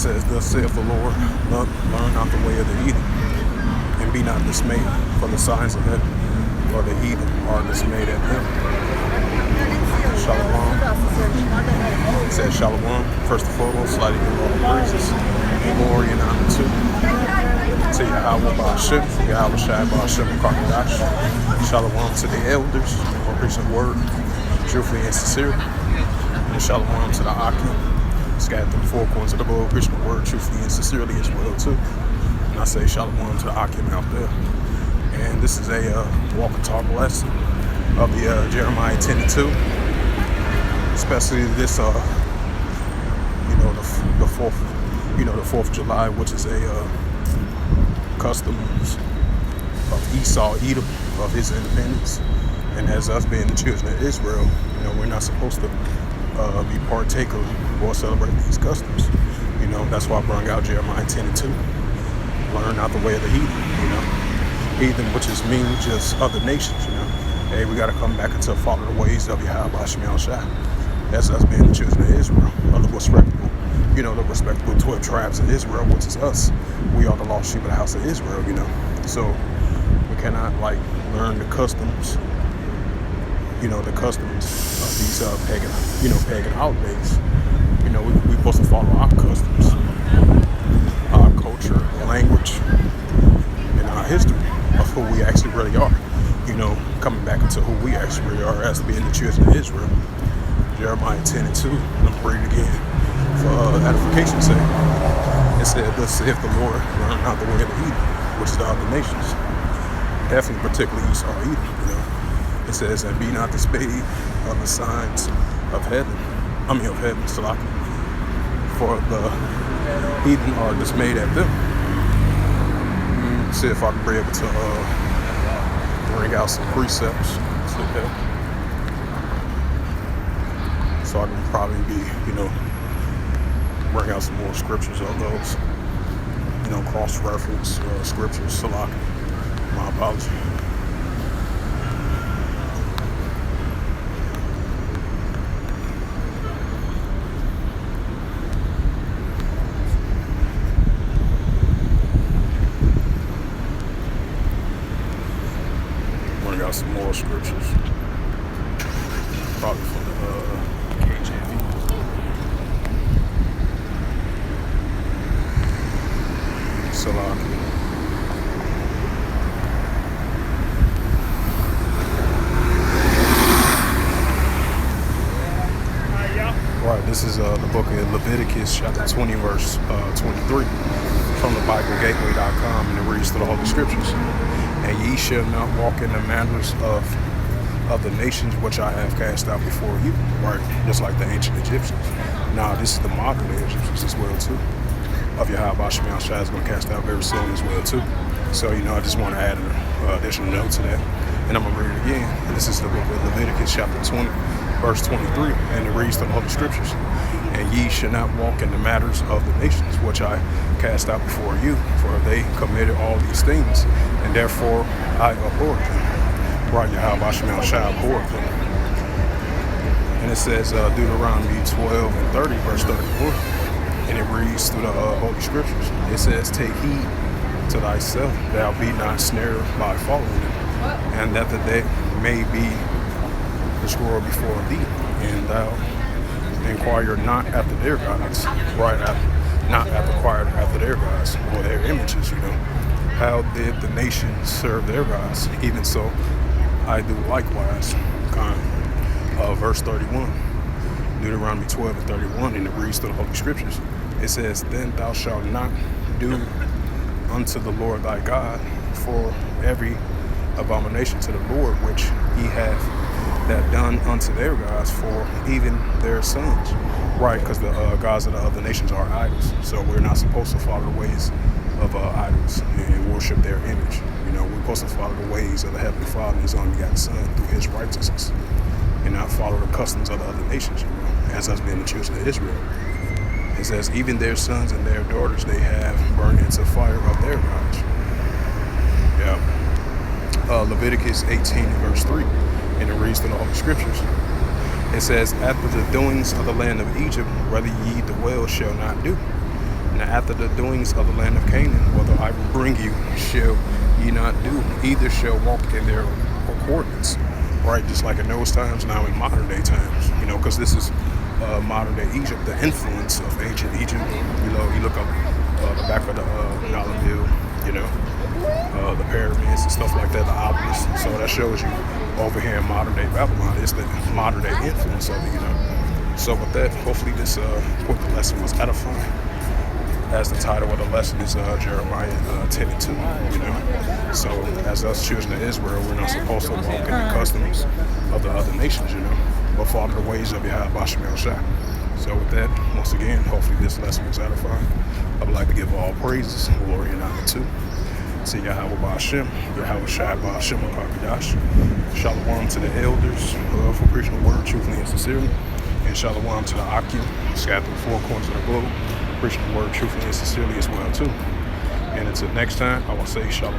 says, thus saith the Lord, learn not the way of the heathen, and be not dismayed, for the signs of heaven, or the heathen are dismayed at them. Shalom. It says Shalom. First and foremost, slide in all the praises, glory and honor to Yahweh Ba'ashem, Yahweh Shai Ba'ashem Kakadash. Shalom to the elders for preaching the word, truthfully and sincerely. And shalom to the Akim, scattered through the four corners of the globe, preaching the word truthfully and sincerely as well too. And I say shalom to the Akim out there. And this is a walk and talk lesson of the Jeremiah 10:2, especially this the 4th of July, which is a customs of Esau, Edom, of his independence. And as us being the children of Israel, we're not supposed to be partaker or celebrate these customs. That's why I brought out Jeremiah 10:2. Learn not the way of the heathen, heathen, which is mean just other nations, Hey, we got to come back into follow the ways of Yahweh Ba'ashem Shai. That's us being the children of Israel, the respectable 12 tribes of Israel, which is us. We are the lost sheep of the house of Israel, So we cannot learn the customs, the customs of these pagan holidays. We're supposed to follow our customs, our culture, language, and our history of who we actually really are. Coming back into who we actually really are as being the children of Israel. Jeremiah 10:2. I'm reading it again for edification's sake. It said, thus saith the Lord, learn not the way of the heathen, which is the other nations. Definitely, particularly Esau, Edom. It says, and be not dismayed of the signs of heaven. Salaki. For the heathen are dismayed at them. See if I can be able to bring out some precepts. So I can probably bring out some more scriptures of those, cross-reference scriptures. Salaki. My apology. Bring out some more scriptures. Probably from the KJV. Salaki. Right, this is the book of Leviticus, chapter 20, verse 23, from the BibleGateway.com, and it reads through the Holy Scriptures. And ye shall not walk in the manners of the nations which I have cast out before you, right? Just like the ancient Egyptians. Now, this is the modern day Egyptians as well, too. Of Yahweh Ba'ashem Shai is going to cast out very soon as well, too. So, I just want to add an additional note to that. And I'm going to read it again. And this is the book of Leviticus, chapter 20, verse 23. And it reads the Holy Scriptures. And ye shall not walk in the matters of the nations which I cast out before you, for they committed all these things, and therefore I abhorred them. Right, Yahweh Ba'ashem Shai abhorred them. And it says Deuteronomy 12 and 30, verse 34. And it reads through the Holy Scriptures. It says, take heed to thyself, thou be not snared by following them, and that the day may be destroyed before thee, and thou inquire not after their gods, right? Not inquire after their gods or their images, How did the nations serve their gods? Even so, I do likewise. Verse 31, Deuteronomy 12 and 31, and it reads through the Holy Scriptures. It says, then thou shalt not do unto the Lord thy God for every abomination to the Lord which he hath that done unto their gods, for even their sons. Right, because the gods of the other nations are idols. So we're not supposed to follow the ways of idols and worship their image. We're supposed to follow the ways of the Heavenly Father and His only begotten Son through His righteousness, and not follow the customs of the other nations, as us being the children of Israel. It says, even their sons and their daughters they have burned into fire of their gods. Yeah. Leviticus 18 and verse 3, and it reads through the Holy Scriptures. It says, after the doings of the land of Egypt, whether ye the well shall not do, And after the doings of the land of Canaan, whether I will bring you, shall ye not do. Either shall walk in their coordinates, right? Just like in those times, now in modern day times, because this is modern day Egypt, the influence of ancient Egypt. You look up the back of the dollar bill, the pyramids and stuff like that, the obelisks. So that shows you over here in modern day Babylon, it's the modern day influence of it, So with that, hopefully this quick lesson was edifying. As the title of the lesson is Jeremiah 10:2, So as us children of Israel, we're not supposed to walk in the customs of the other nations, but follow the ways of Yahweh Bashem El Shai. So with that, once again, hopefully this lesson was edifying. I would like to give all praises, glory, and honor to Yahweh Bashem, Yahweh Shai Bashem HaKadosh. Shalom to the elders for preaching the word truthfully and sincerely. And shalom to the Akim, scattered through the four corners of the globe, preaching the word truthfully and sincerely as well too. And until next time, I will say shalom.